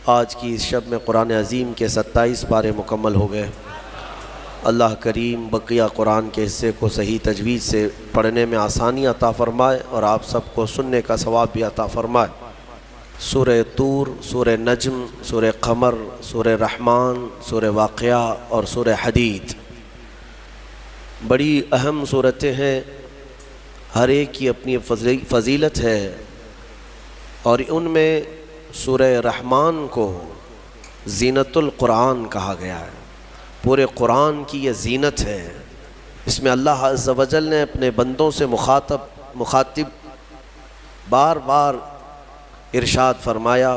آج کی اس شب میں قرآن عظیم کے 27 پارے مکمل ہو گئے۔ اللہ کریم بقیہ قرآن کے حصے کو صحیح تجوید سے پڑھنے میں آسانی عطا فرمائے اور آپ سب کو سننے کا ثواب بھی عطا فرمائے۔ سورہ طور، سورہ نجم، سورہ قمر، سورہ رحمان، سورہ واقعہ اور سورہ حدید بڑی اہم صورتیں ہیں، ہر ایک کی اپنی فضیلت ہے، اور ان میں سورہ رحمان کو زینت القرآن کہا گیا ہے۔ پورے قرآن کی یہ زینت ہے۔ اس میں اللہ عز و جل نے اپنے بندوں سے مخاطب بار بار ارشاد فرمایا،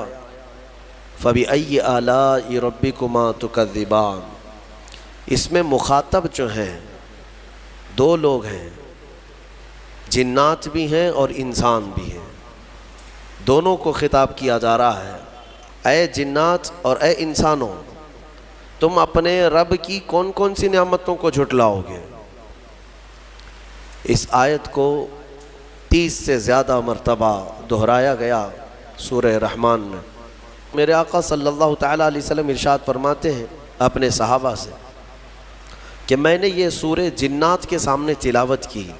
فَبِأَيِّ آلَاءِ رَبِّكُمَا تُكَذِّبَانِ۔ اس میں مخاطب جو ہیں دو لوگ ہیں، جنات بھی ہیں اور انسان بھی ہیں، دونوں کو خطاب کیا جا رہا ہے۔ اے جنات اور اے انسانوں، تم اپنے رب کی کون کون سی نعمتوں کو جھٹلاؤ گے؟ اس آیت کو 30 سے زیادہ مرتبہ دہرایا گیا سورہ رحمان میں۔ میرے آقا صلی اللہ تعالیٰ علیہ وسلم ارشاد فرماتے ہیں اپنے صحابہ سے کہ میں نے یہ سورہ جنات کے سامنے تلاوت کی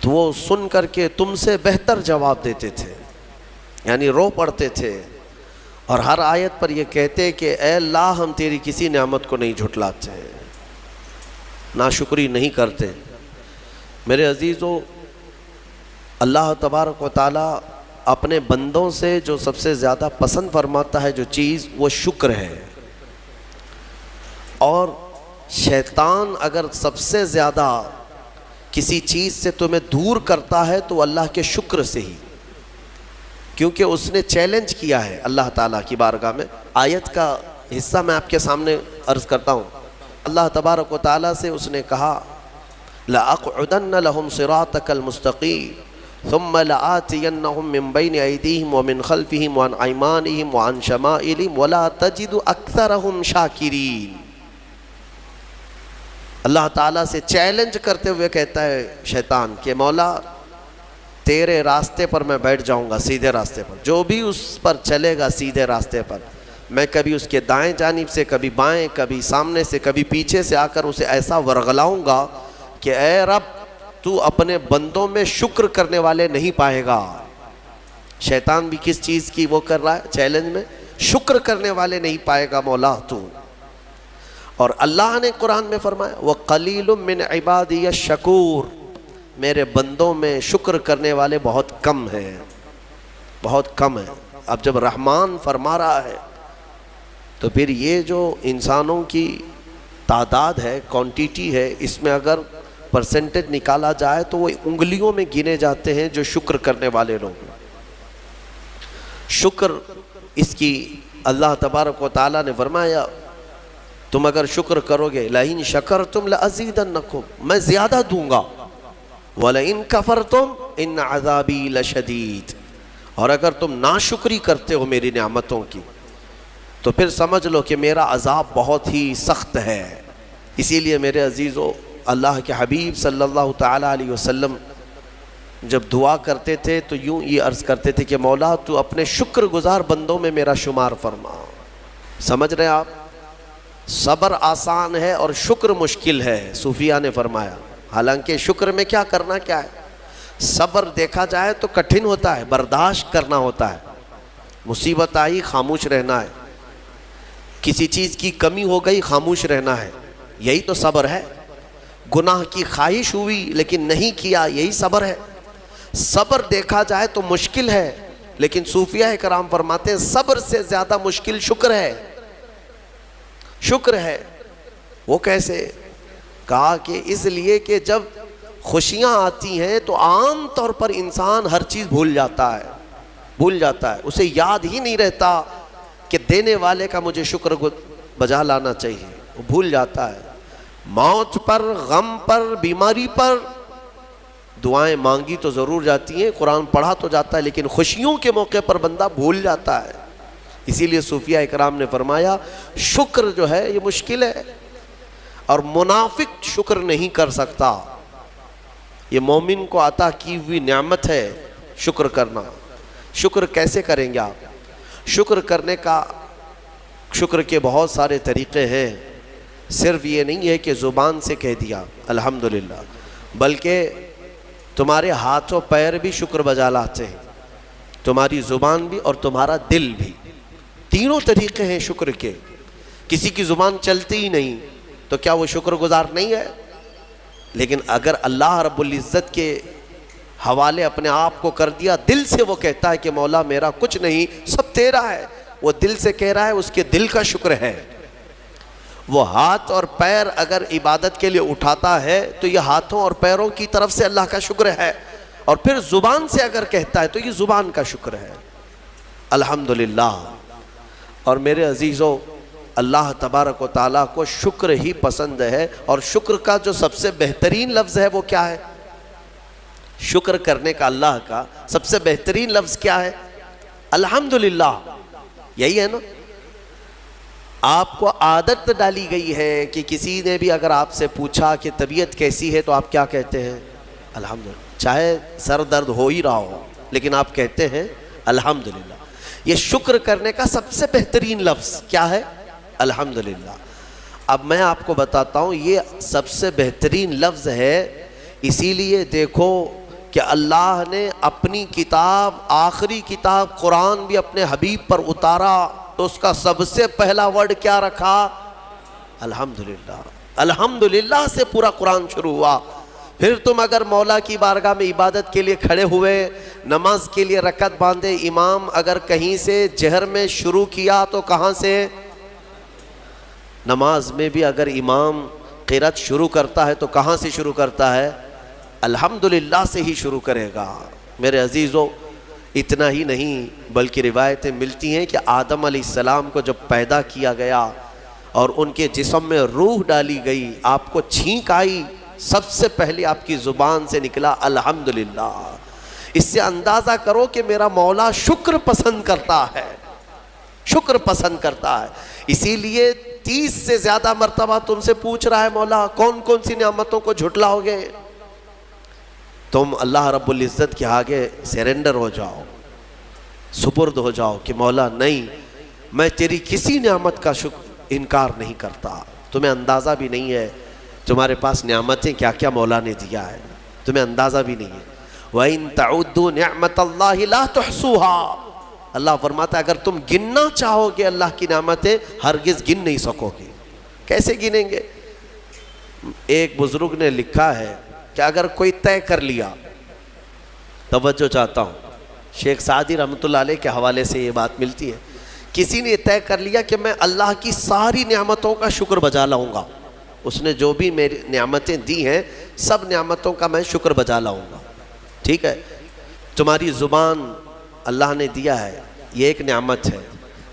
تو وہ سن کر کے تم سے بہتر جواب دیتے تھے، یعنی رو پڑتے تھے، اور ہر آیت پر یہ کہتے کہ اے اللہ ہم تیری کسی نعمت کو نہیں جھٹلاتے، ناشکری نہیں کرتے۔ میرے عزیزو، اللہ تبارک و تعالیٰ اپنے بندوں سے جو سب سے زیادہ پسند فرماتا ہے جو چیز، وہ شکر ہے، اور شیطان اگر سب سے زیادہ کسی چیز سے تمہیں دور کرتا ہے تو اللہ کے شکر سے ہی، کیونکہ اس نے چیلنج کیا ہے اللہ تعالیٰ کی بارگاہ میں۔ آیت کا حصہ میں آپ کے سامنے عرض کرتا ہوں۔ اللہ تبارک و تعالیٰ سے اس نے کہا، لَأَقْعُدَنَّ لَهُمْ صِرَاطَكَ الْمُسْتَقِيمَ ثُمَّ لَآتِيَنَّهُمْ مِنْ بَيْنِ أَيْدِيهِمْ وَمِنْ خَلْفِهِمْ وَعَنْ أَيْمَانِهِمْ وَعَنْ شَمَائِلِهِمْ وَلَا تَجِدُ أَكْثَرَهُمْ شَاكِرِينَ۔ اللہ تعالیٰ سے چیلنج کرتے ہوئے کہتا ہے شیطان کہ مولا تیرے راستے پر میں بیٹھ جاؤں گا، سیدھے راستے پر، جو بھی اس پر چلے گا سیدھے راستے پر، میں کبھی اس کے دائیں جانب سے، کبھی بائیں، کبھی سامنے سے، کبھی پیچھے سے آ کر اسے ایسا ورغلاؤں گا کہ اے رب تو اپنے بندوں میں شکر کرنے والے نہیں پائے گا۔ شیطان بھی کس چیز کی وہ کر رہا ہے چیلنج میں؟ شکر کرنے والے نہیں پائے گا مولا تو۔ اور اللہ نے قرآن میں فرمایا، وَقَلِيلٌ مِّنْ عِبَادِيَ الشَّكُورُ، میرے بندوں میں شکر کرنے والے بہت کم ہیں، بہت کم ہیں۔ اب جب رحمان فرما رہا ہے تو پھر یہ جو انسانوں کی تعداد ہے، کوانٹیٹی ہے، اس میں اگر پرسنٹیج نکالا جائے تو وہ انگلیوں میں گنے جاتے ہیں جو شکر کرنے والے لوگ ہیں۔ شکر اس کی اللہ تبارک و تعالیٰ نے فرمایا تم اگر شکر کرو گے، لَإِن شَكَرْتُمْ لَأَزِيدَنَّكُمْ، میں زیادہ دوں گا، وَلَئِن كَفَرْتُمْ إِنَّ عَذَابِي لَشَدِيدٌ، اور اگر تم ناشکری کرتے ہو میری نعمتوں کی تو پھر سمجھ لو کہ میرا عذاب بہت ہی سخت ہے۔ اسی لیے میرے عزیزو، اللہ کے حبیب صلی اللہ تعالیٰ علیہ وسلم جب دعا کرتے تھے تو یوں یہ عرض کرتے تھے کہ مولا تو اپنے شکر گزار بندوں میں میرا شمار فرما۔ سمجھ رہے آپ؟ صبر آسان ہے اور شکر مشکل ہے، صوفیہ نے فرمایا۔ حالانکہ شکر میں کیا کرنا کیا ہے؟ صبر دیکھا جائے تو کٹھن ہوتا ہے، برداشت کرنا ہوتا ہے، مصیبت آئی خاموش رہنا ہے، کسی چیز کی کمی ہو گئی خاموش رہنا ہے، یہی تو صبر ہے۔ گناہ کی خواہش ہوئی لیکن نہیں کیا، یہی صبر ہے۔ صبر دیکھا جائے تو مشکل ہے، لیکن صوفیہ کرام فرماتے ہیں صبر سے زیادہ مشکل شکر ہے۔ شکر ہے وہ کیسے؟ کہا کہ اس لیے کہ جب خوشیاں آتی ہیں تو عام طور پر انسان ہر چیز بھول جاتا ہے، اسے یاد ہی نہیں رہتا کہ دینے والے کا مجھے شکر بجا لانا چاہیے، وہ بھول جاتا ہے۔ موت پر، غم پر، بیماری پر دعائیں مانگی تو ضرور جاتی ہیں، قرآن پڑھا تو جاتا ہے، لیکن خوشیوں کے موقع پر بندہ بھول جاتا ہے۔ اسی لیے صوفیہ اکرام نے فرمایا شکر جو ہے یہ مشکل ہے، اور منافق شکر نہیں کر سکتا۔ یہ مومن کو عطا کی ہوئی نعمت ہے شکر کرنا۔ شکر کیسے کریں گے آپ؟ شکر کرنے کا، شکر کے بہت سارے طریقے ہیں، صرف یہ نہیں ہے کہ زبان سے کہہ دیا الحمدللہ، بلکہ تمہارے ہاتھ و پیر بھی شکر بجا لاتے ہیں، تمہاری زبان بھی اور تمہارا دل بھی، تینوں طریقے ہیں شکر کے۔ کسی کی زبان چلتی ہی نہیں تو کیا وہ شکر گزار نہیں ہے؟ لیکن اگر اللہ رب العزت کے حوالے اپنے آپ کو کر دیا، دل سے وہ کہتا ہے کہ مولا میرا کچھ نہیں، سب تیرا ہے، وہ دل سے کہہ رہا ہے، اس کے دل کا شکر ہے۔ وہ ہاتھ اور پیر اگر عبادت کے لیے اٹھاتا ہے تو یہ ہاتھوں اور پیروں کی طرف سے اللہ کا شکر ہے، اور پھر زبان سے اگر کہتا ہے تو یہ زبان کا شکر ہے، الحمدللہ۔ اور میرے عزیزو، اللہ تبارک و تعالیٰ کو شکر ہی پسند ہے، اور شکر کا جو سب سے بہترین لفظ ہے وہ کیا ہے؟ شکر کرنے کا اللہ کا سب سے بہترین لفظ کیا ہے؟ الحمدللہ، یہی ہے نا۔ آپ کو عادت ڈالی گئی ہے کہ کسی نے بھی اگر آپ سے پوچھا کہ طبیعت کیسی ہے تو آپ کیا کہتے ہیں؟ الحمدللہ، چاہے سر درد ہو ہی رہا ہو لیکن آپ کہتے ہیں الحمدللہ۔ یہ شکر کرنے کا سب سے بہترین لفظ کیا ہے؟ الحمدللہ۔ اب میں آپ کو بتاتا ہوں یہ سب سے بہترین لفظ ہے، اسی لیے دیکھو کہ اللہ نے اپنی کتاب، آخری کتاب قرآن بھی اپنے حبیب پر اتارا تو اس کا سب سے پہلا ورڈ کیا رکھا؟ الحمدللہ۔ الحمدللہ سے پورا قرآن شروع ہوا۔ پھر تم اگر مولا کی بارگاہ میں عبادت کے لیے کھڑے ہوئے، نماز کے لیے رکعت باندھے، امام اگر کہیں سے جہر میں شروع کیا تو کہاں سے؟ نماز میں بھی اگر امام قرات شروع کرتا ہے تو کہاں سے شروع کرتا ہے؟ الحمدللہ سے ہی شروع کرے گا۔ میرے عزیزو، اتنا ہی نہیں بلکہ روایتیں ملتی ہیں کہ آدم علیہ السلام کو جب پیدا کیا گیا اور ان کے جسم میں روح ڈالی گئی، آپ کو چھینک آئی، سب سے پہلے آپ کی زبان سے نکلا الحمدللہ۔ اس سے اندازہ کرو کہ میرا مولا شکر پسند کرتا ہے، شکر پسند کرتا ہے۔ اسی لیے 30 سے زیادہ مرتبہ تم سے پوچھ رہا ہے مولا کون کون سی نعمتوں کو جھٹلاؤ گے؟ تم اللہ رب العزت کے آگے سیرنڈر ہو جاؤ، سپرد ہو جاؤ کہ مولا نہیں، میں تیری کسی نعمت کا انکار نہیں کرتا۔ تمہیں اندازہ بھی نہیں ہے تمہارے پاس نعمتیں کیا کیا مولا نے دیا ہے، تمہیں اندازہ بھی نہیں ہے۔ وَإِن تَعُدُّوا نِعْمَةَ اللَّهِ لَا تُحْصُوهَا، اللہ فرماتا ہے اگر تم گننا چاہو گے اللہ کی نعمتیں ہرگز گن نہیں سکو گے۔ کیسے گنیں گے؟ ایک بزرگ نے لکھا ہے کہ اگر کوئی طے کر لیا، توجہ چاہتا ہوں، شیخ سعدی رحمۃ اللہ علیہ کے حوالے سے یہ بات ملتی ہے، کسی نے طے کر لیا کہ میں اللہ کی ساری نعمتوں کا شکر بجا لاؤں گا، اس نے جو بھی میری نعمتیں دی ہیں سب نعمتوں کا میں شکر بجا لاؤں گا۔ ٹھیک ہے، تمہاری زبان اللہ نے دیا ہے، یہ ایک نعمت ہے،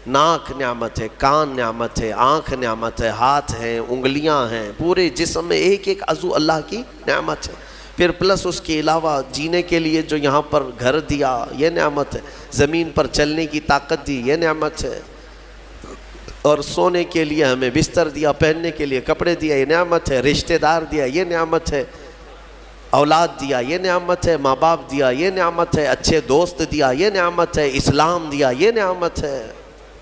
ناک نعمت ہے، کان نعمت ہے، آنکھ نعمت ہے، ہاتھ ہیں، انگلیاں ہیں، پورے جسم میں ایک ایک عضو اللہ کی نعمت ہے۔ پھر پلس اس کے علاوہ جینے کے لیے جو یہاں پر گھر دیا یہ نعمت ہے، زمین پر چلنے کی طاقت دی یہ نعمت ہے، اور سونے کے لیے ہمیں بستر دیا، پہننے کے لیے کپڑے دیا یہ نعمت ہے، رشتہ دار دیا یہ نعمت ہے، اولاد دیا یہ نعمت ہے، ماں باپ دیا یہ نعمت ہے، اچھے دوست دیا یہ نعمت ہے، اسلام دیا یہ نعمت ہے،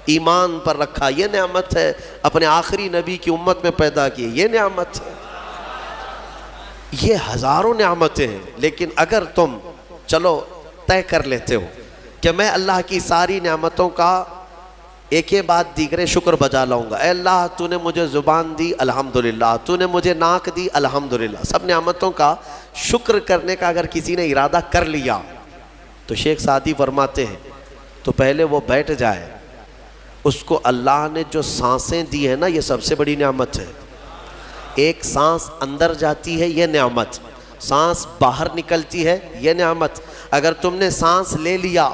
ایمان پر رکھا یہ نعمت ہے، اپنے آخری نبی کی امت میں پیدا کی یہ نعمت ہے۔ یہ ہزاروں نعمتیں ہیں، لیکن اگر تم چلو طے کر لیتے ہو کہ میں اللہ کی ساری نعمتوں کا ایک ہی بات دیگرے شکر بجا لاؤں گا، اے اللہ تو نے مجھے زبان دی الحمدللہ، تو نے مجھے ناک دی الحمدللہ، سب نعمتوں کا شکر کرنے کا اگر کسی نے ارادہ کر لیا تو شیخ سعدی فرماتے ہیں تو پہلے وہ بیٹھ جائے، اس کو اللہ نے جو سانسیں دی ہیں نا یہ سب سے بڑی نعمت ہے۔ ایک سانس اندر جاتی ہے یہ نعمت، سانس باہر نکلتی ہے یہ نعمت۔ اگر تم نے سانس لے لیا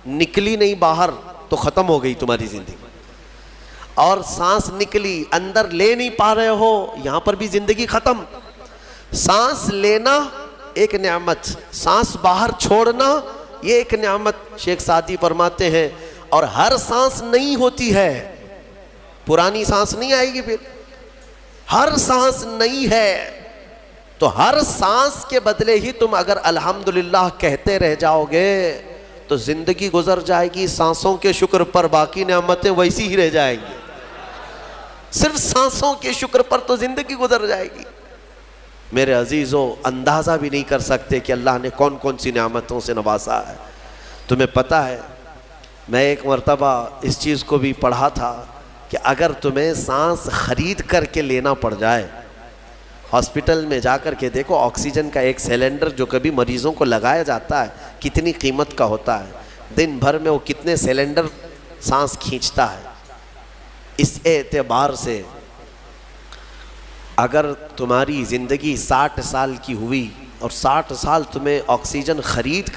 نکلی نہیں باہر تو ختم ہو گئی تمہاری زندگی، اور سانس نکلی اندر لے نہیں پا رہے ہو یہاں پر بھی زندگی ختم۔ سانس لینا ایک نعمت، سانس باہر چھوڑنا یہ ایک نعمت۔ شیخ سعدی فرماتے ہیں اور ہر سانس نہیں ہوتی ہے، پرانی سانس نہیں آئے گی، پھر ہر سانس نہیں ہے، تو ہر سانس کے بدلے ہی تم اگر الحمدللہ کہتے رہ جاؤ گے تو زندگی گزر جائے گی سانسوں کے شکر پر، باقی نعمتیں ویسی ہی رہ جائیں گی. صرف سانسوں کے شکر پر تو زندگی گزر جائے گی. میرے عزیزو، اندازہ بھی نہیں کر سکتے کہ اللہ نے کون کون سی نعمتوں سے نوازا ہے. تمہیں پتہ ہے، میں ایک مرتبہ اس چیز کو بھی پڑھا تھا کہ اگر تمہیں سانس خرید کر کے لینا پڑ جائے، ہاسپٹل میں جا کر کے دیکھو آکسیجن کا ایک سلنڈر جو کبھی مریضوں کو لگایا جاتا ہے کتنی قیمت کا ہوتا ہے، دن بھر میں وہ کتنے سلنڈر سانس کھینچتا ہے. اس اعتبار سے اگر تمہاری زندگی 60 سال کی ہوئی اور 60 سال تمہیں آکسیجن خرید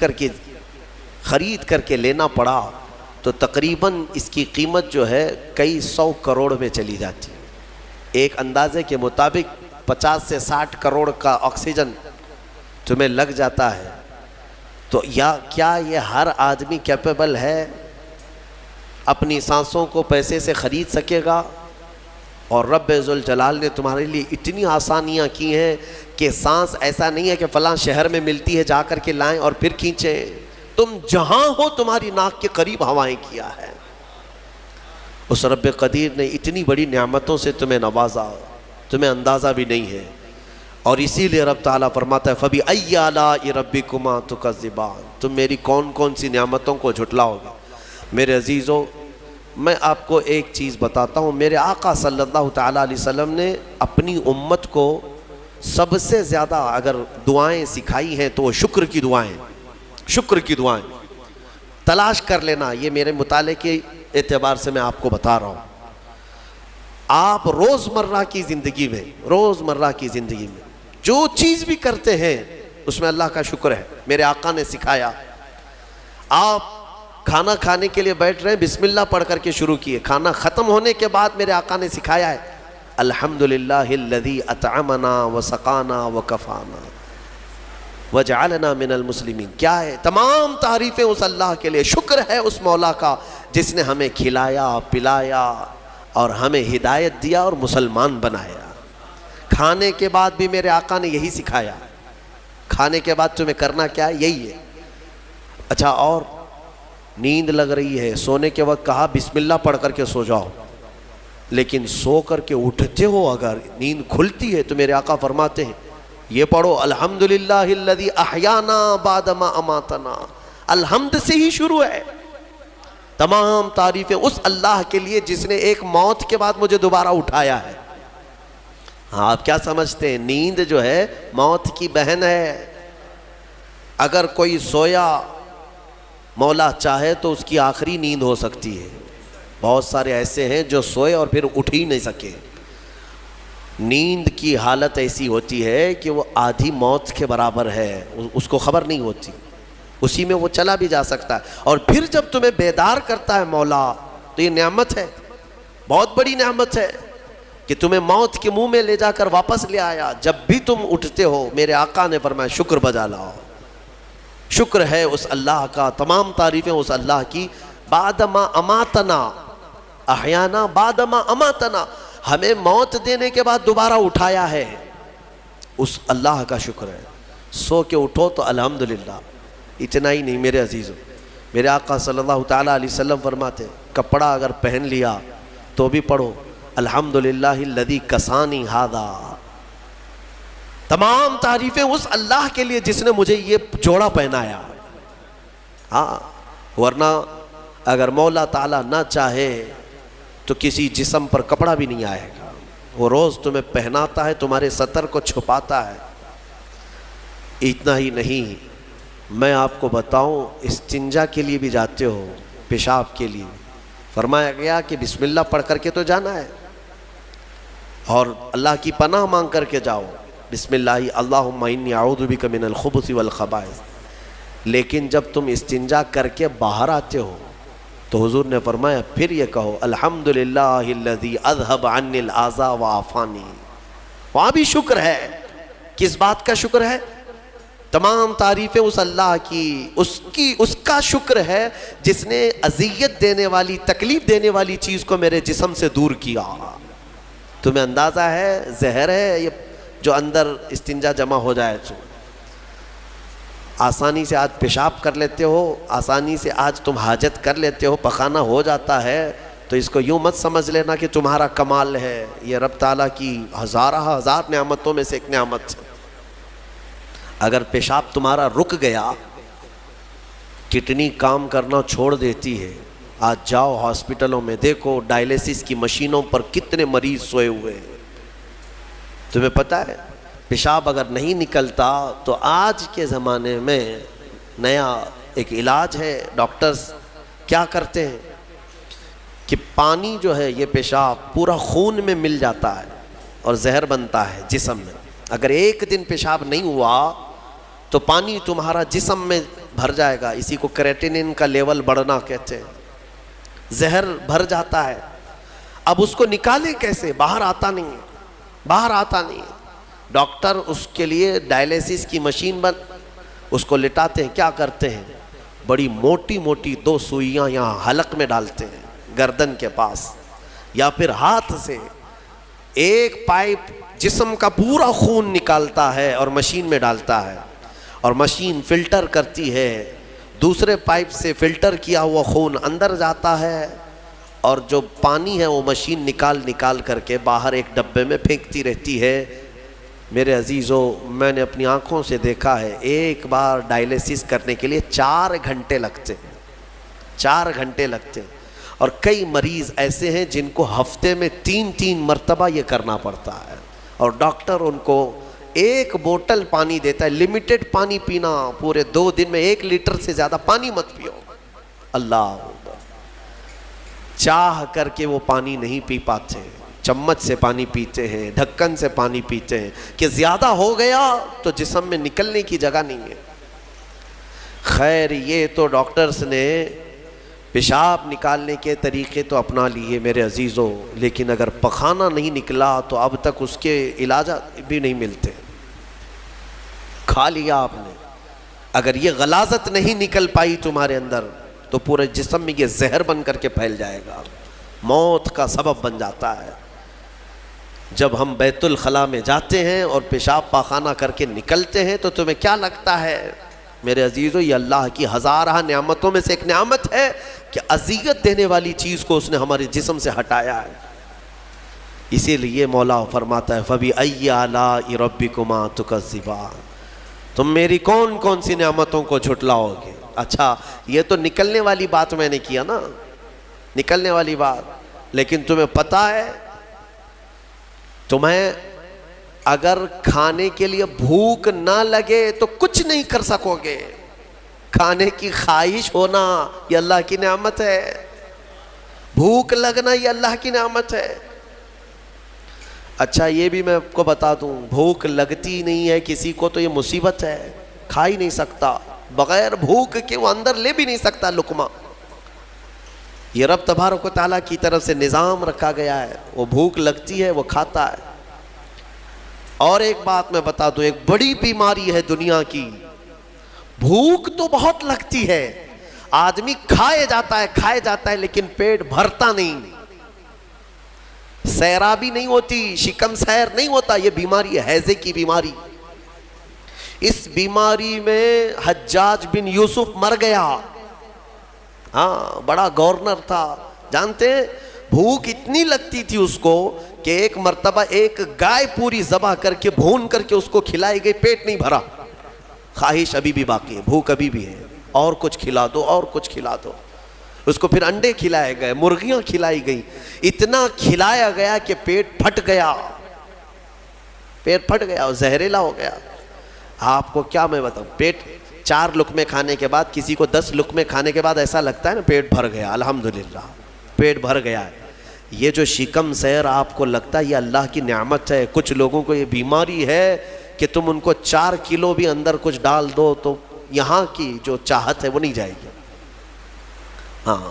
کر کے لینا پڑا تو تقریباً اس کی قیمت جو ہے کئی 100 کروڑ میں چلی جاتی ہے. ایک اندازے کے مطابق 50 سے 60 کروڑ کا آکسیجن تمہیں لگ جاتا ہے. تو کیا یہ ہر آدمی کیپیبل ہے اپنی سانسوں کو پیسے سے خرید سکے گا؟ اور رب ذوالجلال نے تمہارے لیے اتنی آسانیاں کی ہیں کہ سانس ایسا نہیں ہے کہ فلاں شہر میں ملتی ہے جا کر کے لائیں اور پھر کھینچیں. تم جہاں ہو تمہاری ناک کے قریب ہوائیں کیا ہے. اس رب قدیر نے اتنی بڑی نعمتوں سے تمہیں نوازا، تمہیں اندازہ بھی نہیں ہے. اور اسی لیے رب تعالیٰ فرماتا ہے فَبِأَيِّ آلَاءِ رَبِّكُمَا تُكَذِّبَانِ، تم میری کون کون سی نعمتوں کو جھٹلاؤ گے. میرے عزیزو، میں آپ کو ایک چیز بتاتا ہوں. میرے آقا صلی اللہ تعالیٰ علیہ وسلم نے اپنی امت کو سب سے زیادہ اگر دعائیں سکھائی ہیں تو وہ شکر کی دعائیں تلاش کر لینا. یہ میرے مطالعے کے اعتبار سے میں آپ کو بتا رہا ہوں. آپ روزمرہ کی زندگی میں جو چیز بھی کرتے ہیں اس میں اللہ کا شکر ہے. میرے آقا نے سکھایا. آپ کھانا کھانے کے لیے بیٹھ رہے ہیں، بسم اللہ پڑھ کر کے شروع کیے. کھانا ختم ہونے کے بعد میرے آقا نے سکھایا ہے الحمدللہ الذی اطعمنا وسقانا وکفانا وجعلنا من المسلمین. کیا ہے؟ تمام تعریفیں اس اللہ کے لیے. شکر ہے اس مولا کا جس نے ہمیں کھلایا پلایا اور ہمیں ہدایت دیا اور مسلمان بنایا. کھانے کے بعد بھی میرے آقا نے یہی سکھایا. کھانے کے بعد تمہیں کرنا کیا ہے؟ یہی ہے. اچھا، اور نیند لگ رہی ہے، سونے کے وقت کہا بسم اللہ پڑھ کر کے سو جاؤ. لیکن سو کر کے اٹھتے ہو، اگر نیند کھلتی ہے تو میرے آقا فرماتے ہیں یہ پڑھو الحمدللہ الذی احیانا بعد ما اماتنا. الحمد سے ہی شروع ہے. تمام تعریفیں اس اللہ کے لیے جس نے ایک موت کے بعد مجھے دوبارہ اٹھایا ہے. ہاں، آپ کیا سمجھتے ہیں؟ نیند جو ہے موت کی بہن ہے. اگر کوئی سویا مولا چاہے تو اس کی آخری نیند ہو سکتی ہے. بہت سارے ایسے ہیں جو سوئے اور پھر اٹھ ہی نہیں سکے. نیند کی حالت ایسی ہوتی ہے کہ وہ آدھی موت کے برابر ہے، اس کو خبر نہیں ہوتی، اسی میں وہ چلا بھی جا سکتا ہے. اور پھر جب تمہیں بیدار کرتا ہے مولا تو یہ نعمت ہے، بہت بڑی نعمت ہے کہ تمہیں موت کے منہ میں لے جا کر واپس لے آیا. جب بھی تم اٹھتے ہو میرے آقا نے فرمایا شکر بجا لاؤ. شکر ہے اس اللہ کا، تمام تعریفیں اس اللہ کی. بعد ما اماتنا احیانا بعد ما اماتنا، ہمیں موت دینے کے بعد دوبارہ اٹھایا ہے. اس اللہ کا شکر ہے. سو کے اٹھو تو الحمدللہ. اتنا ہی نہیں میرے عزیزو، میرے آقا صلی اللہ تعالیٰ علیہ وسلم فرماتے کپڑا اگر پہن لیا تو بھی پڑھو الحمدللہ الذی کسانی ھذا. تمام تعریفیں اس اللہ کے لیے جس نے مجھے یہ جوڑا پہنایا. ہاں، ورنہ اگر مولا تعالیٰ نہ چاہے تو کسی جسم پر کپڑا بھی نہیں آئے گا. وہ روز تمہیں پہناتا ہے، تمہارے ستر کو چھپاتا ہے. اتنا ہی نہیں، میں آپ کو بتاؤں استنجا کے لیے بھی جاتے ہو، پیشاب کے لیے فرمایا گیا کہ بسم اللہ پڑھ کر کے تو جانا ہے اور اللہ کی پناہ مانگ کر کے جاؤ. بسم اللہ اللہم انی اعوذ بک من الخبث والخبائث. لیکن جب تم استنجا کر کے باہر آتے ہو تو حضور نے فرمایا پھر یہ کہو الحمدللہ الذی اذھب عنی الاذى وعافانی. وہاں بھی شکر ہے. کس بات کا شکر ہے؟ تمام تعریفیں اس اللہ کی، اس کا شکر ہے جس نے اذیت دینے والی، تکلیف دینے والی چیز کو میرے جسم سے دور کیا. تمہیں اندازہ ہے زہر ہے یہ جو اندر استنجا جمع ہو جائے تو آسانی سے آج پیشاب کر لیتے ہو، آسانی سے آج تم حاجت کر لیتے ہو، پخانہ ہو جاتا ہے، تو اس کو یوں مت سمجھ لینا کہ تمہارا کمال ہے، یہ رب تعالیٰ کی ہزار نعمتوں میں سے ایک نعمت ہے۔ اگر پیشاب تمہارا رک گیا، کڈنی کام کرنا چھوڑ دیتی ہے، آج جاؤ ہاسپٹلوں میں دیکھو ڈائلیسس کی مشینوں پر کتنے مریض سوئے ہوئے ہیں۔ تمہیں پتہ ہے پیشاب اگر نہیں نکلتا تو آج کے زمانے میں نیا ایک علاج ہے، ڈاکٹرز کیا کرتے ہیں کہ پانی جو ہے یہ پیشاب پورا خون میں مل جاتا ہے اور زہر بنتا ہے جسم میں۔ اگر ایک دن پیشاب نہیں ہوا تو پانی تمہارا جسم میں بھر جائے گا، اسی کو کریٹینن کا لیول بڑھنا کہتے ہیں، زہر بھر جاتا ہے۔ اب اس کو نکالے کیسے؟ باہر آتا نہیں ہے، باہر آتا نہیں ہے۔ ڈاکٹر اس کے لیے ڈائلیسس کی مشین اس کو لٹاتے ہیں، کیا کرتے ہیں؟ بڑی موٹی موٹی 2 سوئیاں یہاں حلق میں ڈالتے ہیں گردن کے پاس، یا پھر ہاتھ سے ایک پائپ جسم کا پورا خون نکالتا ہے اور مشین میں ڈالتا ہے، اور مشین فلٹر کرتی ہے، دوسرے پائپ سے فلٹر کیا ہوا خون اندر جاتا ہے، اور جو پانی ہے وہ مشین نکال کر کے باہر ایک ڈبے میں پھینکتی رہتی ہے۔ میرے عزیزو، میں نے اپنی آنکھوں سے دیکھا ہے ایک بار ڈائلیسس کرنے کے لیے 4 گھنٹے لگتے ہیں، 4 گھنٹے لگتے ہیں، اور کئی مریض ایسے ہیں جن کو ہفتے میں 3 مرتبہ یہ کرنا پڑتا ہے، اور ڈاکٹر ان کو 1 بوتل پانی دیتا ہے، لمیٹڈ پانی پینا، پورے 2 دن میں 1 لیٹر سے زیادہ پانی مت پیو۔ اللہ چاہ کر کے وہ پانی نہیں پی پاتے، چمچ سے پانی پیتے ہیں، ڈھکن سے پانی پیتے ہیں کہ زیادہ ہو گیا تو جسم میں نکلنے کی جگہ نہیں ہے۔ خیر یہ تو ڈاکٹرز نے پیشاب نکالنے کے طریقے تو اپنا لیے میرے عزیزوں، لیکن اگر پخانہ نہیں نکلا تو اب تک اس کے علاجات بھی نہیں ملتے۔ کھا لیا آپ نے، اگر یہ غلاظت نہیں نکل پائی تمہارے اندر تو پورے جسم میں یہ زہر بن کر کے پھیل جائے گا، موت کا سبب بن جاتا ہے۔ جب ہم بیت الخلاء میں جاتے ہیں اور پیشاب پاخانہ کر کے نکلتے ہیں تو تمہیں کیا لگتا ہے میرے عزیزو؟ یہ اللہ کی ہزارہ نعمتوں میں سے ایک نعمت ہے کہ اذیت دینے والی چیز کو اس نے ہمارے جسم سے ہٹایا ہے۔ اسی لیے مولا فرماتا ہے فَبِأَيِّ آلَاءِ رَبِّكُمَا تُكَذِّبَانِ، تم میری کون کون سی نعمتوں کو جھٹلاؤ گے؟ اچھا یہ تو نکلنے والی بات میں نے کیا نا، نکلنے والی بات، لیکن تمہیں پتہ ہے تمہیں اگر کھانے کے لیے بھوک نہ لگے تو کچھ نہیں کر سکو گے۔ کھانے کی خواہش ہونا یہ اللہ کی نعمت ہے، بھوک لگنا یہ اللہ کی نعمت ہے۔ اچھا یہ بھی میں آپ کو بتا دوں، بھوک لگتی نہیں ہے کسی کو تو یہ مصیبت ہے، کھا ہی نہیں سکتا، بغیر بھوک کے وہ اندر لے بھی نہیں سکتا لقمہ۔ یہ رب تبارک و تعالیٰ کی طرف سے نظام رکھا گیا ہے، وہ بھوک لگتی ہے وہ کھاتا ہے۔ اور ایک بات میں بتا دوں، ایک بڑی بیماری ہے دنیا کی، بھوک تو بہت لگتی ہے، آدمی کھائے جاتا ہے لیکن پیٹ بھرتا نہیں، سیرابی نہیں ہوتی، شکم سیر نہیں ہوتا۔ یہ بیماری ہے ہیضے کی بیماری۔ اس بیماری میں حجاج بن یوسف مر گیا، ہاں بڑا گورنر تھا، جانتے ہیں بھوک اتنی لگتی تھی اس کو کہ ایک مرتبہ ایک گائے پوری ذبح کر کے بھون کر کے اس کو کھلائی گئی، پیٹ نہیں بھرا، خواہش ابھی بھی باقی ہے، بھوک ابھی بھی ہے، اور کچھ کھلا دو اور کچھ کھلا دو۔ اس کو پھر انڈے کھلائے گئے، مرغیاں کھلائی گئی، اتنا کھلایا گیا کہ پیٹ پھٹ گیا، پیٹ پھٹ گیا اور زہریلا ہو گیا۔ آپ کو کیا میں بتاؤں، پیٹ 4 لقمے کھانے کے بعد، کسی کو 10 لقمے کھانے کے بعد ایسا لگتا ہے نا پیٹ بھر گیا، الحمدللہ پیٹ بھر گیا ہے۔ یہ جو شکم سیر آپ کو لگتا ہے یہ اللہ کی نعمت ہے۔ کچھ لوگوں کو یہ بیماری ہے کہ تم ان کو 4 کلو بھی اندر کچھ ڈال دو تو یہاں کی جو چاہت ہے وہ نہیں جائے گی، ہاں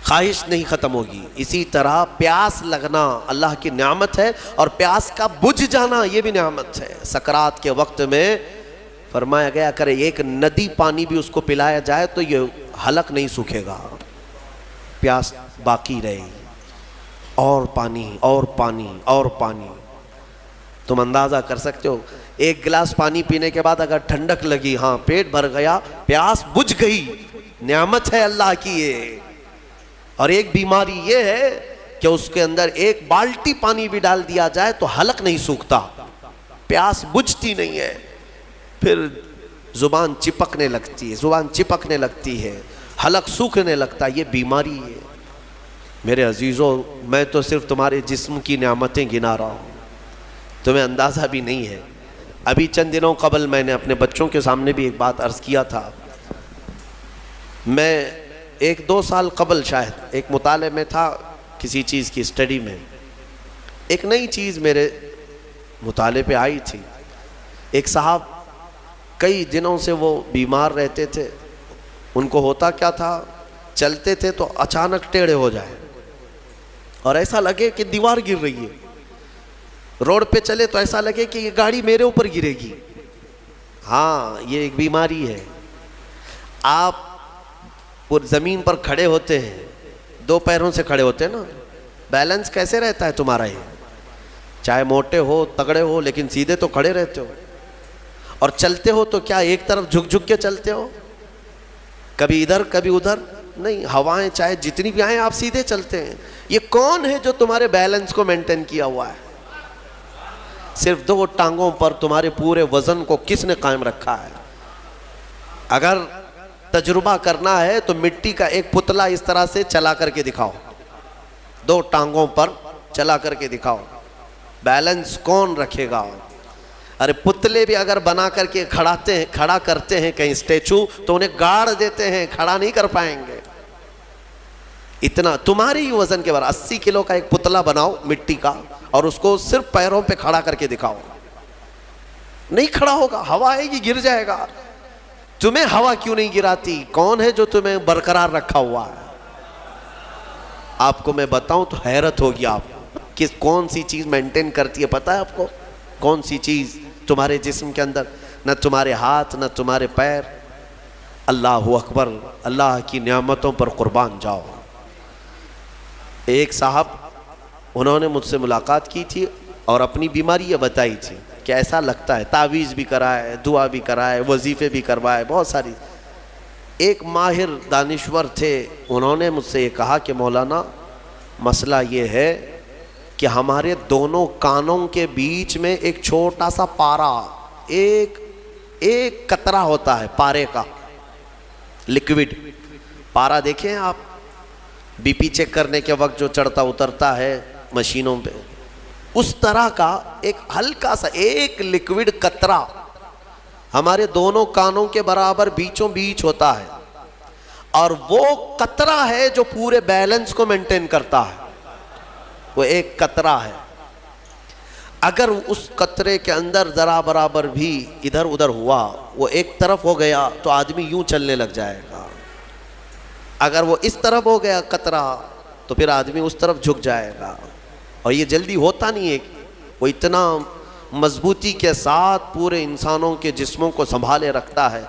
خواہش نہیں ختم ہوگی۔ اسی طرح پیاس لگنا اللہ کی نعمت ہے، اور پیاس کا بجھ جانا یہ بھی نعمت ہے۔ سکرات کے وقت میں فرمایا گیا کرے ایک ندی پانی بھی اس کو پلایا جائے تو یہ حلق نہیں سوکھے گا، پیاس باقی رہے گی، اور پانی اور پانی اور پانی۔ تم اندازہ کر سکتے ہو ایک گلاس پانی پینے کے بعد اگر ٹھنڈک لگی، ہاں پیٹ بھر گیا، پیاس بجھ گئی، نعمت ہے اللہ کی یہ۔ اور ایک بیماری یہ ہے کہ اس کے اندر ایک بالٹی پانی بھی ڈال دیا جائے تو حلق نہیں سوکھتا، پیاس بجھتی نہیں ہے، پھر زبان چپکنے لگتی ہے، حلق سوکھنے لگتا ہے، یہ بیماری ہے۔ میرے عزیزوں، میں تو صرف تمہارے جسم کی نعمتیں گنا رہا ہوں، تمہیں اندازہ بھی نہیں ہے۔ ابھی چند دنوں قبل میں نے اپنے بچوں کے سامنے بھی ایک بات عرض کیا تھا۔ میں 1-2 سال قبل شاید ایک مطالعے میں تھا، کسی چیز کی اسٹڈی میں، ایک نئی چیز میرے مطالعے پہ آئی تھی۔ ایک صاحب کئی دنوں سے وہ بیمار رہتے تھے، ان کو ہوتا کیا تھا، چلتے تھے تو اچانک ٹیڑھے ہو جائیں اور ایسا لگے کہ دیوار گر رہی ہے، روڈ پہ چلے تو ایسا لگے کہ یہ گاڑی میرے اوپر گرے گی۔ ہاں، یہ ایک بیماری ہے۔ آپ زمین پر کھڑے ہوتے ہیں، 2 پیروں سے کھڑے ہوتے ہیں نا، بیلنس کیسے رہتا ہے تمہارا؟ یہ چاہے موٹے ہو تگڑے ہو لیکن سیدھے تو کھڑے رہتے ہو، اور چلتے ہو تو کیا ایک طرف جھک جھک کے چلتے ہو، کبھی ادھر کبھی ادھر نہیں، ہوائیں چاہے جتنی بھی آئیں آپ سیدھے چلتے ہیں۔ یہ کون ہے جو تمہارے بیلنس کو مینٹین کیا ہوا ہے؟ صرف 2 ٹانگوں پر تمہارے پورے وزن کو کس نے قائم رکھا ہے؟ اگر تجربہ کرنا ہے تو مٹی کا ایک پتلا اس طرح سے چلا کر کے دکھاؤ، 2 ٹانگوں پر چلا کر کے دکھاؤ، بیلنس کون رکھے گا؟ ارے پتلے بھی اگر بنا کر کے کھڑا کرتے ہیں کہیں اسٹیچو تو انہیں گاڑ دیتے ہیں، کھڑا نہیں کر پائیں گے۔ اتنا تمہاری ہی وزن کے برابر 80 کلو کا ایک پتلا بناؤ مٹی کا اور اس کو صرف پیروں پہ کھڑا کر کے دکھاؤ، نہیں کھڑا ہوگا، ہوا آئے گی گر جائے گا۔ تمہیں ہوا کیوں نہیں گراتی؟ کون ہے جو تمہیں برقرار رکھا ہوا ہے؟ آپ کو میں بتاؤں تو حیرت ہوگی آپ کہ کون سی چیز مینٹین کرتی ہے، پتہ ہے آپ کو کون سی چیز تمہارے جسم کے اندر؟ نہ تمہارے ہاتھ نہ تمہارے پیر۔ اللہ اکبر، اللہ کی نعمتوں پر قربان جاؤ۔ ایک صاحب انہوں نے مجھ سے ملاقات کی تھی اور اپنی بیماری یہ بتائی تھی کہ ایسا لگتا ہے، تعویذ بھی کرائے، دعا بھی کرائے، وظیفے بھی کروائے، بہت ساری۔ ایک ماہر دانشور تھے، انہوں نے مجھ سے یہ کہا کہ مولانا مسئلہ یہ ہے کہ ہمارے دونوں کانوں کے بیچ میں ایک چھوٹا سا پارا، ایک قطرہ ہوتا ہے پارے کا، لکوڈ پارا دیکھیں آپ، بی پی چیک کرنے کے وقت جو چڑھتا اترتا ہے مشینوں پہ، اس طرح کا ایک ہلکا سا ایک لکوڈ قطرہ ہمارے دونوں کانوں کے برابر بیچوں بیچ ہوتا ہے، اور وہ قطرہ ہے جو پورے بیلنس کو مینٹین کرتا ہے۔ وہ ایک قطرہ ہے، اگر اس قطرے کے اندر ذرا برابر بھی ادھر ادھر ہوا، وہ ایک طرف ہو گیا تو آدمی یوں چلنے لگ جائے گا، اگر وہ اس طرف ہو گیا قطرہ تو پھر آدمی اس طرف جھک جائے گا، اور یہ جلدی ہوتا نہیں ہے۔ وہ اتنا مضبوطی کے ساتھ پورے انسانوں کے جسموں کو سنبھالے رکھتا ہے۔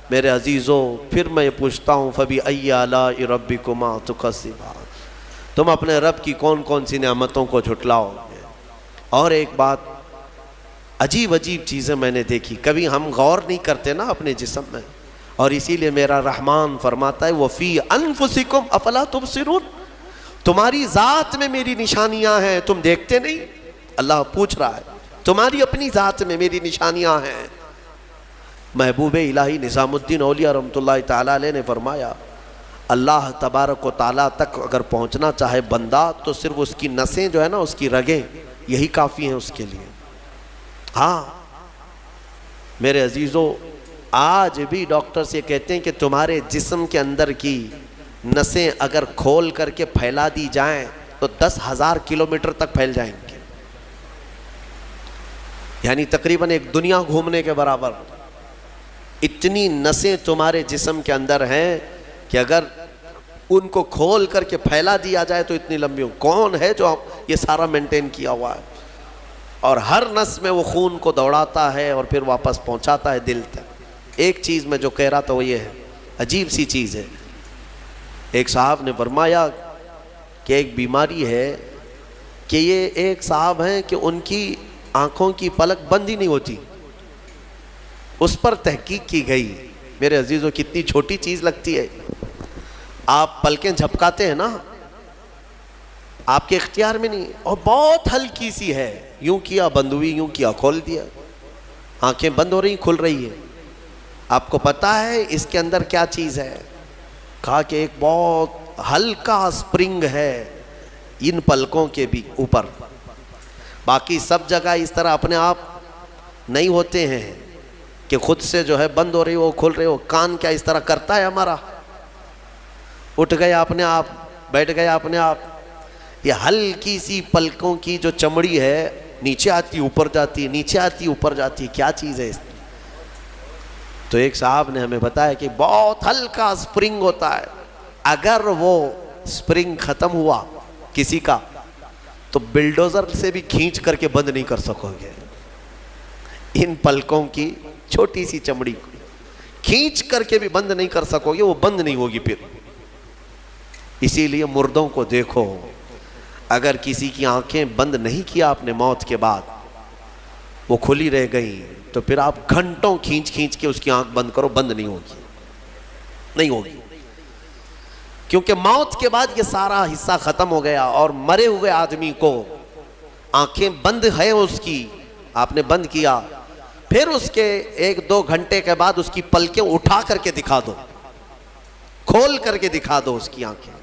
میرے عزیزوں، پھر میں یہ پوچھتا ہوں فَبِأَيِّ آلَاءِ رَبِّكُمَا تُكَذِّبَانِ، تم اپنے رب کی کون کون سی نعمتوں کو جھٹلاؤ گے؟ اور ایک بات، عجیب چیزیں میں نے دیکھی، کبھی ہم غور نہیں کرتے نا اپنے جسم میں، اور اسی لیے میرا رحمان فرماتا ہے وَفِي أَنفُسِكُمْ أَفَلَا تُبْصِرُونَ، تمہاری ذات میں میری نشانیاں ہیں، تم دیکھتے نہیں؟ اللہ پوچھ رہا ہے، تمہاری اپنی ذات میں میری نشانیاں ہیں۔ محبوب الہی نظام الدین اولیاء رحمۃ اللہ تعالیٰ علیہ نے فرمایا، اللہ تبارک و تعالیٰ تک اگر پہنچنا چاہے بندہ تو صرف اس کی نسیں جو ہے نا، اس کی رگیں، یہی کافی ہیں اس کے لیے۔ ہاں میرے عزیزوں، آج بھی ڈاکٹرز یہ کہتے ہیں کہ تمہارے جسم کے اندر کی نسیں اگر کھول کر کے پھیلا دی جائیں تو 10,000 کلومیٹر تک پھیل جائیں گے، یعنی تقریباً ایک دنیا گھومنے کے برابر۔ اتنی نسیں تمہارے جسم کے اندر ہیں کہ اگر ان کو کھول کر کے پھیلا دیا جائے تو اتنی لمبی ہو۔ کون ہے جو یہ سارا مینٹین کیا ہوا ہے؟ اور ہر نس میں وہ خون کو دوڑاتا ہے اور پھر واپس پہنچاتا ہے دل تک۔ ایک چیز میں جو کہہ رہا تھا وہ یہ ہے، عجیب سی چیز ہے۔ ایک صاحب نے فرمایا کہ ایک بیماری ہے کہ یہ ایک صاحب ہیں کہ ان کی آنکھوں کی پلک بند ہی نہیں ہوتی. اس پر تحقیق کی گئی. میرے عزیزوں کتنی چھوٹی چیز لگتی ہے. آپ پلکیں جھپکاتے ہیں نا, آپ کے اختیار میں نہیں, اور بہت ہلکی سی ہے, یوں کیا بند ہوئی, یوں کیا کھول دیا, آنکھیں بند ہو رہی کھل رہی ہے. آپ کو پتا ہے اس کے اندر کیا چیز ہے؟ کہا کہ ایک بہت ہلکا اسپرنگ ہے ان پلکوں کے بھی اوپر. باقی سب جگہ اس طرح اپنے آپ نہیں ہوتے ہیں کہ خود سے جو ہے بند ہو رہی ہو کھل رہی ہو. کان کیا اس طرح کرتا ہے ہمارا؟ اٹھ گیا اپنے آپ, بیٹھ گیا اپنے آپ. یہ ہلکی سی پلکوں کی جو چمڑی ہے نیچے آتی اوپر جاتی, نیچے آتی اوپر جاتی. کیا چیز ہے اس؟ تو ایک صاحب نے ہمیں بتایا کہ بہت ہلکا اسپرنگ ہوتا ہے. اگر وہ اسپرنگ ختم ہوا کسی کا تو بلڈوزر سے بھی کھینچ کر کے بند نہیں کر سکو گے. ان پلکوں کی چھوٹی سی چمڑی کو کھینچ کر کے بھی بند نہیں کر سکو گے, وہ بند نہیں ہوگی پھر. اسی لیے مردوں کو دیکھو, اگر کسی کی آنکھیں بند نہیں کیا آپ نے موت کے بعد, وہ کھلی رہ گئی, تو پھر آپ گھنٹوں کھینچ کھینچ کے اس کی آنکھ بند کرو, بند نہیں ہوگی, نہیں ہوگی. کیونکہ موت کے بعد یہ سارا حصہ ختم ہو گیا, اور مرے ہوئے آدمی کو آنکھیں بند ہے اس کی, آپ نے بند کیا, پھر اس کے 1-2 گھنٹے کے بعد اس کی پلکیں اٹھا کر کے دکھا دو, کھول کر کے دکھا دو اس کی آنکھیں.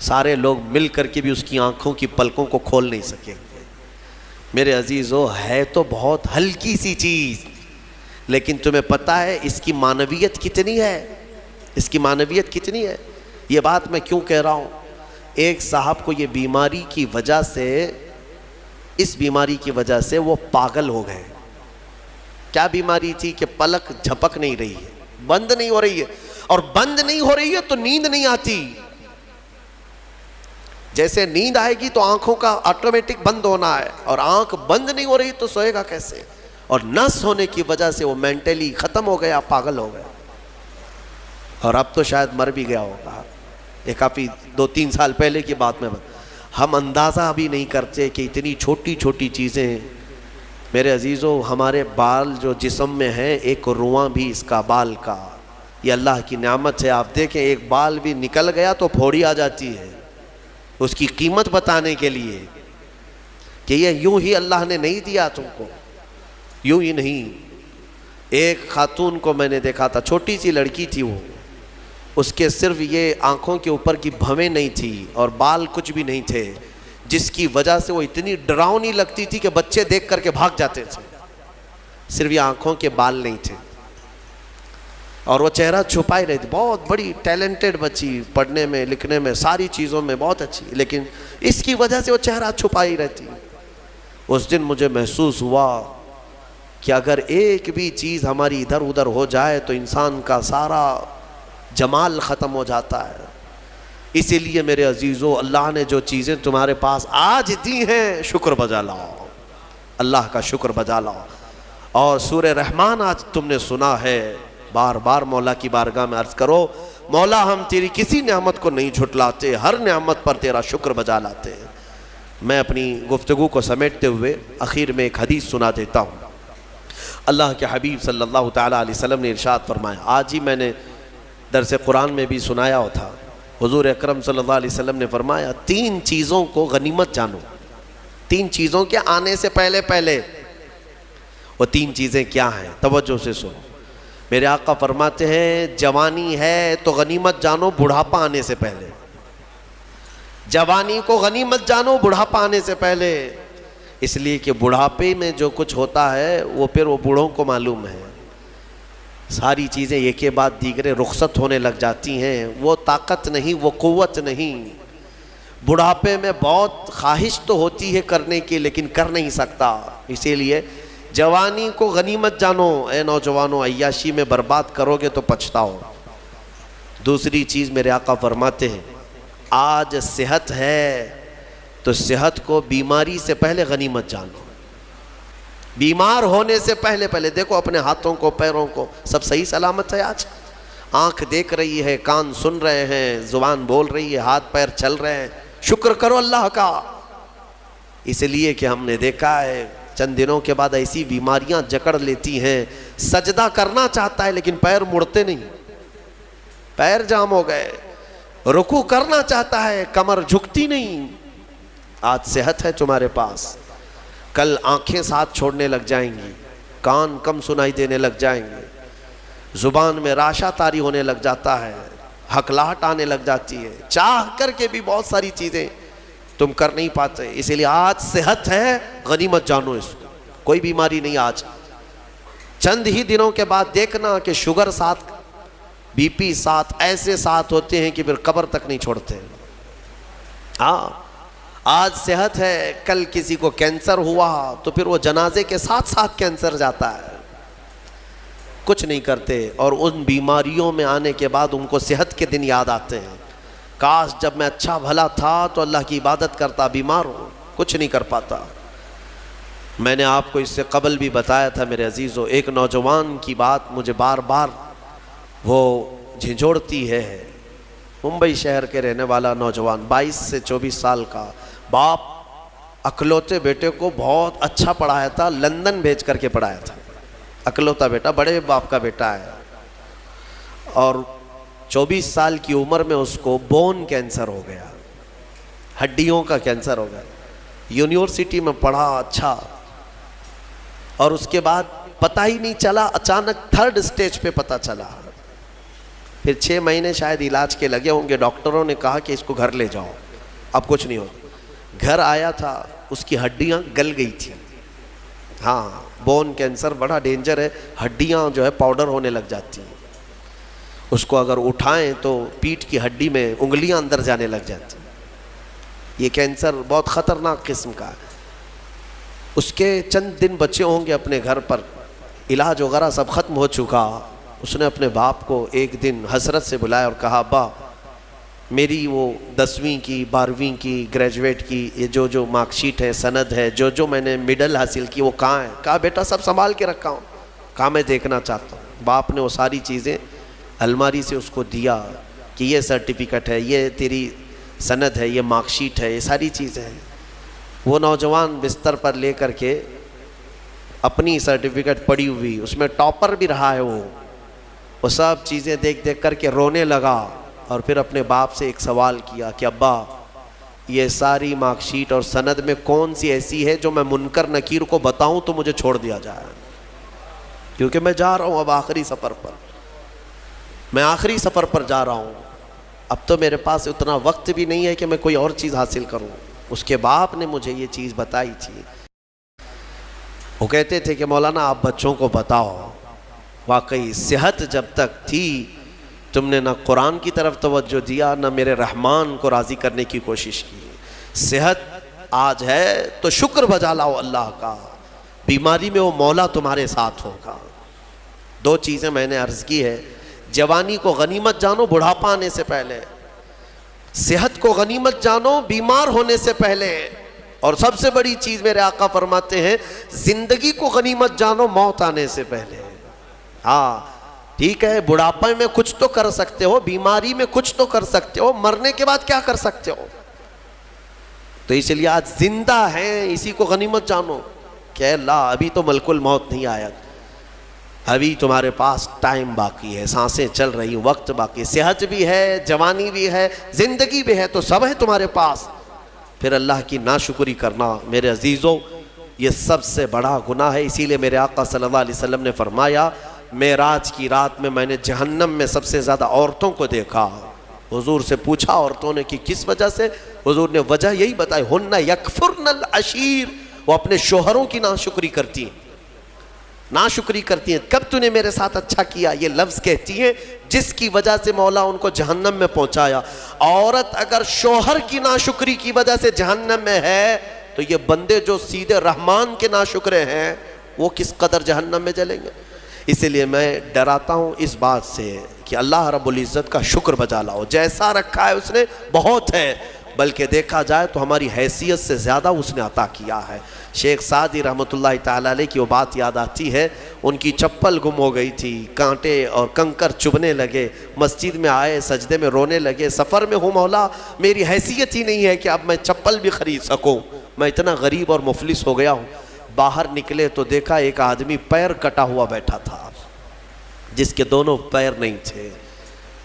سارے لوگ مل کر کے بھی اس کی آنکھوں کی پلکوں کو کھول نہیں سکیں گے. میرے عزیزو, ہے تو بہت ہلکی سی چیز, لیکن تمہیں پتہ ہے اس کی معنویت کتنی ہے, اس کی معنویت کتنی ہے. یہ بات میں کیوں کہہ رہا ہوں؟ ایک صاحب کو یہ بیماری کی وجہ سے, اس بیماری کی وجہ سے وہ پاگل ہو گئے. کیا بیماری تھی؟ کہ پلک جھپک نہیں رہی ہے, بند نہیں ہو رہی ہے, اور بند نہیں ہو رہی ہے تو نیند نہیں آتی. جیسے نیند آئے گی تو آنکھوں کا آٹومیٹک بند ہونا ہے, اور آنکھ بند نہیں ہو رہی تو سوئے گا کیسے؟ اور نس ہونے کی وجہ سے وہ مینٹلی ختم ہو گیا, پاگل ہو گیا, اور اب تو شاید مر بھی گیا ہوگا. یہ کافی 2-3 سال پہلے کی بات میں ہم اندازہ بھی نہیں کرتے کہ اتنی چھوٹی چھوٹی چیزیں. میرے عزیزو, ہمارے بال جو جسم میں ہیں, ایک رواں بھی اس کا بال کا, یہ اللہ کی نعمت ہے. آپ دیکھیں ایک بال بھی نکل گیا تو پھوڑی آ جاتی ہے, اس کی قیمت بتانے کے لیے کہ یہ یوں ہی اللہ نے نہیں دیا تم کو, یوں ہی نہیں. ایک خاتون کو میں نے دیکھا تھا, چھوٹی سی لڑکی تھی وہ, اس کے صرف یہ آنکھوں کے اوپر کی بھویں نہیں تھی اور بال کچھ بھی نہیں تھے, جس کی وجہ سے وہ اتنی ڈراؤنی لگتی تھی کہ بچے دیکھ کر کے بھاگ جاتے تھے. صرف یہ آنکھوں کے بال نہیں تھے, اور وہ چہرہ چھپائی رہی تھی. بہت بڑی ٹیلنٹڈ بچی, پڑھنے میں لکھنے میں ساری چیزوں میں بہت اچھی, لیکن اس کی وجہ سے وہ چہرہ چھپائی رہتی. اس دن مجھے محسوس ہوا کہ اگر ایک بھی چیز ہماری ادھر ادھر ہو جائے تو انسان کا سارا جمال ختم ہو جاتا ہے. اسی لیے میرے عزیزو, اللہ نے جو چیزیں تمہارے پاس آج دی ہیں, شکر بجا لاؤ, اللہ کا شکر بجا لاؤ. اور سورہ رحمان آج تم نے سنا ہے, بار بار مولا کی بارگاہ میں عرض کرو, مولا ہم تیری کسی نعمت کو نہیں جھٹلاتے, ہر نعمت پر تیرا شکر بجا لاتے ہیں. میں اپنی گفتگو کو سمیٹتے ہوئے آخر میں ایک حدیث سنا دیتا ہوں. اللہ کے حبیب صلی اللہ تعالیٰ علیہ وسلم نے ارشاد فرمایا, آج ہی میں نے درس قرآن میں بھی سنایا تھا. حضور اکرم صلی اللہ علیہ وسلم نے فرمایا, 3 چیزوں کو غنیمت جانو. 3 چیزوں کے آنے سے پہلے پہلے. وہ 3 چیزیں کیا ہیں؟ توجہ سے سنو. میرے آقا فرماتے ہیں, جوانی ہے تو غنیمت جانو بڑھاپا آنے سے پہلے. جوانی کو غنیمت جانو بڑھاپا آنے سے پہلے. اس لیے کہ بڑھاپے میں جو کچھ ہوتا ہے وہ پھر وہ بوڑھوں کو معلوم ہے. ساری چیزیں ایک کے بعد دیگرے رخصت ہونے لگ جاتی ہیں. وہ طاقت نہیں, وہ قوت نہیں. بڑھاپے میں بہت خواہش تو ہوتی ہے کرنے کی, لیکن کر نہیں سکتا. اسی لیے جوانی کو غنیمت جانو. اے نوجوانوں, عیاشی میں برباد کرو گے تو پچھتاؤ. دوسری چیز میرے آقا فرماتے ہیں, آج صحت ہے تو صحت کو بیماری سے پہلے غنیمت جانو. بیمار ہونے سے پہلے پہلے دیکھو اپنے ہاتھوں کو, پیروں کو, سب صحیح سلامت ہے. آج آنکھ دیکھ رہی ہے, کان سن رہے ہیں, زبان بول رہی ہے, ہاتھ پیر چل رہے ہیں. شکر کرو اللہ کا. اس لیے کہ ہم نے دیکھا ہے چند دنوں کے بعد ایسی بیماریاں جکڑ لیتی ہیں، سجدہ کرنا چاہتا ہے لیکن پیر مڑتے نہیں، پیر جام ہو گئے، رکوع کرنا چاہتا ہے کمر جھکتی نہیں۔ آج صحت ہے تمہارے پاس، کل آنکھیں ساتھ چھوڑنے لگ جائیں گی، کان کم سنائی دینے لگ جائیں گے، زبان میں راشا طاری ہونے لگ جاتا ہے، ہکلاہٹ آنے لگ جاتی ہے، چاہ کر کے بھی بہت ساری چیزیں تم کر نہیں پاتے۔ اس لیے آج صحت ہے، غنیمت جانو اس کو، کوئی بیماری نہیں۔ آج چند ہی دنوں کے بعد دیکھنا کہ شوگر ساتھ، بی پی ساتھ، ایسے ساتھ ہوتے ہیں کہ پھر قبر تک نہیں چھوڑتے۔ ہاں آج صحت ہے، کل کسی کو کینسر ہوا تو پھر وہ جنازے کے ساتھ ساتھ کینسر جاتا ہے، کچھ نہیں کرتے، اور ان بیماریوں میں آنے کے بعد ان کو صحت کے دن یاد آتے ہیں، کاش جب میں اچھا بھلا تھا تو اللہ کی عبادت کرتا، بیمار ہوں کچھ نہیں کر پاتا۔ میں نے آپ کو اس سے قبل بھی بتایا تھا میرے عزیزو، ایک نوجوان کی بات مجھے بار بار وہ جھنجھوڑتی ہے۔ ممبئی شہر کے رہنے والا نوجوان، 22 سے 24 سال کا، باپ اکلوتے بیٹے کو بہت اچھا پڑھایا تھا، لندن بھیج کر کے پڑھایا تھا، اکلوتا بیٹا، بڑے باپ کا بیٹا ہے، اور 24 سال کی عمر میں اس کو بون کینسر ہو گیا، ہڈیوں کا کینسر ہو گیا۔ یونیورسٹی میں پڑھا اچھا، اور اس کے بعد پتہ ہی نہیں چلا، اچانک 3rd سٹیج پہ پتہ چلا، پھر 6 مہینے شاید علاج کے لگے ہوں گے، ڈاکٹروں نے کہا کہ اس کو گھر لے جاؤ، اب کچھ نہیں ہوتا۔ گھر آیا تھا، اس کی ہڈیاں گل گئی تھی۔ ہاں بون کینسر بڑا ڈینجر ہے، ہڈیاں جو ہے پاؤڈر ہونے لگ جاتی ہیں، اس کو اگر اٹھائیں تو پیٹھ کی ہڈی میں انگلیاں اندر جانے لگ جاتی ہیں۔ یہ کینسر بہت خطرناک قسم کا ہے۔ اس کے چند دن بچے ہوں گے اپنے گھر پر، علاج وغیرہ سب ختم ہو چکا۔ اس نے اپنے باپ کو ایک دن حسرت سے بلایا اور کہا، ابا میری وہ 10ویں کی، 12ویں کی، گریجویٹ کی یہ جو مارک شیٹ ہے، سند ہے، جو میں نے مڈل حاصل کی وہ کہاں ہے؟ کہا بیٹا سب سنبھال کے رکھا ہوں۔ کہا میں دیکھنا چاہتا ہوں۔ باپ نے وہ ساری چیزیں الماری سے اس کو دیا کہ یہ سرٹیفکیٹ ہے، یہ تیری سند ہے، یہ مارک شیٹ ہے، یہ ساری چیزیں ہیں۔ وہ نوجوان بستر پر لے کر کے اپنی سرٹیفکیٹ پڑی ہوئی، اس میں ٹاپر بھی رہا ہے، وہ سب چیزیں دیکھ دیکھ کر کے رونے لگا، اور پھر اپنے باپ سے ایک سوال کیا کہ ابا یہ ساری مارک شیٹ اور سند میں کون سی ایسی ہے جو میں منکر نکیر کو بتاؤں تو مجھے چھوڑ دیا جائے، کیونکہ میں جا رہا ہوں اب آخری سفر پر، میں آخری سفر پر جا رہا ہوں، اب تو میرے پاس اتنا وقت بھی نہیں ہے کہ میں کوئی اور چیز حاصل کروں۔ اس کے باپ نے مجھے یہ چیز بتائی تھی۔ وہ کہتے تھے کہ مولانا آپ بچوں کو بتاؤ، واقعی صحت جب تک تھی تم نے نہ قرآن کی طرف توجہ دیا، نہ میرے رحمان کو راضی کرنے کی کوشش کی۔ صحت آج ہے تو شکر بجا لاؤ اللہ کا، بیماری میں وہ مولا تمہارے ساتھ ہوگا۔ 2 چیزیں میں نے عرض کی ہے، جوانی کو غنیمت جانو بڑھاپا آنے سے پہلے، صحت کو غنیمت جانو بیمار ہونے سے پہلے، اور سب سے بڑی چیز میرے آقا فرماتے ہیں زندگی کو غنیمت جانو موت آنے سے پہلے۔ ہاں ٹھیک ہے، بڑھاپے میں کچھ تو کر سکتے ہو، بیماری میں کچھ تو کر سکتے ہو، مرنے کے بعد کیا کر سکتے ہو؟ تو اس لیے آج زندہ ہیں، اسی کو غنیمت جانو کہ اللہ ابھی تو ملک الموت نہیں آیا، ابھی تمہارے پاس ٹائم باقی ہے، سانسیں چل رہی، وقت باقی، صحت بھی ہے، جوانی بھی ہے، زندگی بھی ہے، تو سب ہے تمہارے پاس۔ پھر اللہ کی ناشکری کرنا میرے عزیزوں یہ سب سے بڑا گناہ ہے۔ اسی لیے میرے آقا صلی اللہ علیہ وسلم نے فرمایا معراج کی رات میں نے جہنم میں سب سے زیادہ عورتوں کو دیکھا۔ حضور سے پوچھا عورتوں نے کہ کس وجہ سے؟ حضور نے وجہ یہی بتائی، ہن یکفرن العشیر، وہ اپنے شوہروں کی ناشکری کرتی ہیں، ناشکری کرتی ہیں۔ کب تو نے میرے ساتھ اچھا کیا، یہ لفظ کہتی ہیں جس کی وجہ سے مولا ان کو جہنم میں پہنچایا۔ عورت اگر شوہر کی ناشکری کی وجہ سے جہنم میں ہے تو یہ بندے جو سیدھے رحمان کے ناشکرے ہیں وہ کس قدر جہنم میں جلیں گے۔ اس لیے میں ڈراتا ہوں اس بات سے کہ اللہ رب العزت کا شکر بجا لاؤ، جیسا رکھا ہے اس نے بہت ہے، بلکہ دیکھا جائے تو ہماری حیثیت سے زیادہ اس نے عطا کیا ہے۔ شیخ سعدی رحمۃ اللہ تعالیٰ علیہ کی وہ بات یاد آتی ہے، ان کی چپل گم ہو گئی تھی، کانٹے اور کنکر چبھنے لگے، مسجد میں آئے سجدے میں رونے لگے، سفر میں ہوں مولا میری حیثیت ہی نہیں ہے کہ اب میں چپل بھی خرید سکوں، میں اتنا غریب اور مفلس ہو گیا ہوں. باہر نکلے تو دیکھا ایک آدمی پیر کٹا ہوا بیٹھا تھا جس کے دونوں پیر نہیں تھے.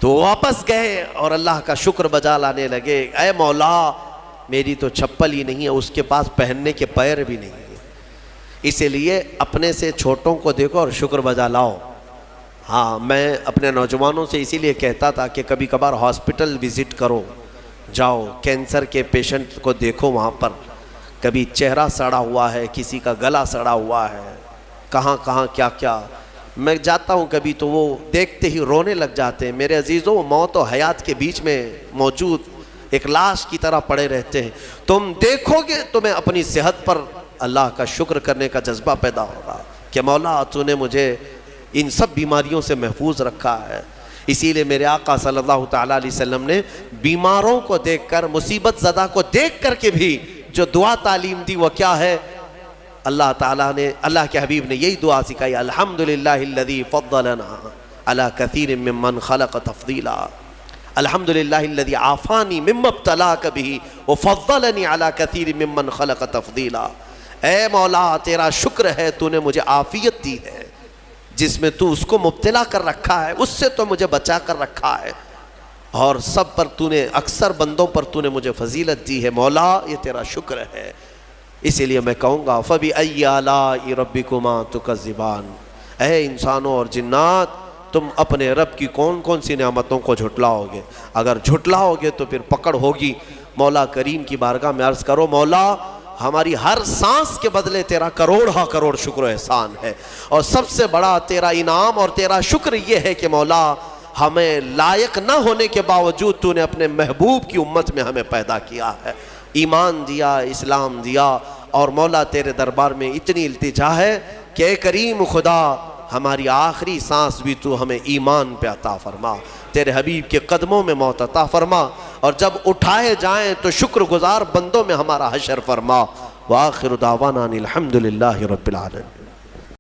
تو واپس گئے اور اللہ کا شکر بجا لانے لگے, اے مولا میری تو چپل ہی نہیں ہے, اس کے پاس پہننے کے پیر بھی نہیں ہے. اسی لیے اپنے سے چھوٹوں کو دیکھو اور شکر بجا لاؤ. ہاں, میں اپنے نوجوانوں سے اسی لیے کہتا تھا کہ کبھی کبھار ہاسپٹل وزٹ کرو, جاؤ کینسر کے پیشنٹ کو دیکھو, وہاں پر کبھی چہرہ سڑا ہوا ہے, کسی کا گلا سڑا ہوا ہے, کہاں کہاں کیا کیا. میں جاتا ہوں کبھی تو وہ دیکھتے ہی رونے لگ جاتے ہیں. میرے عزیزوں, موت و حیات کے بیچ میں موجود ایک لاش کی طرح پڑے رہتے ہیں. تم دیکھو گے تمہیں اپنی صحت پر اللہ کا شکر کرنے کا جذبہ پیدا ہوگا کہ مولا تو نے مجھے ان سب بیماریوں سے محفوظ رکھا ہے. اسی لیے میرے آقا صلی اللہ تعالیٰ علیہ وسلم نے بیماروں کو دیکھ کر, مصیبت زدہ کو دیکھ کر کے بھی جو دعا تعلیم دی وہ کیا ہے؟ اللہ تعالیٰ نے, اللہ کے حبیب نے یہی دعا سکھائی, الحمدللہ الذی فضلنا علی کثیر ممن خلق تفضیلا, الحمدللہ الذی عافانی مما ابتلاک بہ وفضلنی علی کثیر ممن خلق تفضیلا. اے مولا تیرا شکر ہے, تو نے مجھے عافیت دی ہے, جس میں تو اس کو مبتلا کر رکھا ہے اس سے تو مجھے بچا کر رکھا ہے, اور سب پر تو نے, اکثر بندوں پر تو نے مجھے فضیلت دی ہے. مولا یہ تیرا شکر ہے. اسی لیے میں کہوں گا فَبِأَيِّ آلَاءِ رَبِّكُمَا تُكَذِّبَانِ, اے انسانوں اور جنات, تم اپنے رب کی کون کون سی نعمتوں کو جھٹلاؤ گے؟ اگر جھٹلاؤ گے تو پھر پکڑ ہوگی. مولا کریم کی بارگاہ میں عرض کرو, مولا ہماری ہر سانس کے بدلے تیرا کروڑ کروڑ شکر و احسان ہے, اور سب سے بڑا تیرا انعام اور تیرا شکر یہ ہے کہ مولا ہمیں لائق نہ ہونے کے باوجود تو نے اپنے محبوب کی امت میں ہمیں پیدا کیا ہے, ایمان دیا, اسلام دیا. اور مولا تیرے دربار میں اتنی التجا ہے کہ اے کریم خدا, ہماری آخری سانس بھی تو ہمیں ایمان پہ عطا فرما, تیرے حبیب کے قدموں میں موت عطا فرما, اور جب اٹھائے جائیں تو شکر گزار بندوں میں ہمارا حشر فرما. وآخر دعوانا الحمدللہ رب العالمین.